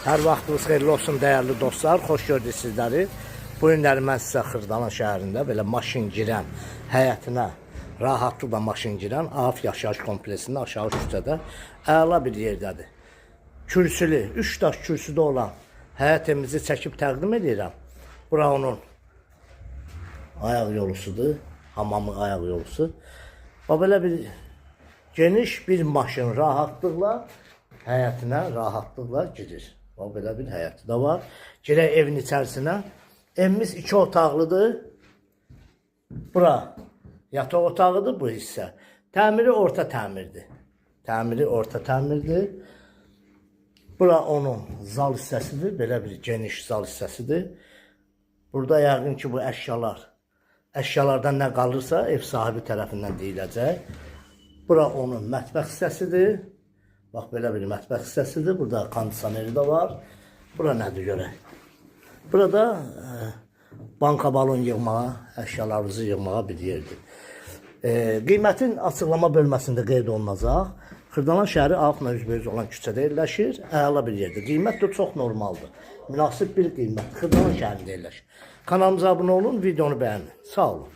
Hər vaxtınız xeyirli olsun dəyərli dostlar. Xoş gördük sizləri. Bu günləri mən sizə Xırdalan şəhərində belə maşın girən, həyətinə rahatlıqla maşın girən AF yaşayış kompleksində aşağı küçədə əla bir yerdədir. Kürsülü, 3 daş kürsüdə olan həyətimizi çəkib təqdim edirəm. Bura onun ayaq yolusudur, hamamın ayaq yolusu. O belə bir geniş bir maşın rahatlıqla həyətinə rahatlıqla girir. O belə bir həyəti də var. Girək evin içərisinə. Evimiz 2 otaqlıdır. Bura yataq otağıdır bu hissə. Təmiri orta təmirdir. Təmiri orta təmirdir. Bura onun zal hissəsidir. Belə bir geniş zal hissəsidir. Burada yəqin ki bu əşyalardan nə qalırsa ev sahibi tərəfindən deyiləcək. Bura onun mətbəx hissəsidir. Bax, belə bir mətbəx hissəsidir. Burada kondisioneri də var. Bura nədir görək? Burada banka balon yığmağa, əşyalarınızı yığmağa bir yerdir. Qiymətin açıqlama bölməsində qeyd olunacaq. Xırdalan şəhəri Altına üzbəüz olan küçədə yerləşir. Əla bir yerdir. Qiymət də çox normaldır. Münasib bir qiymət. Xırdalan şəhərində yerləşir. Kanalımıza abunə olun, videonu bəyənin. Sağ olun.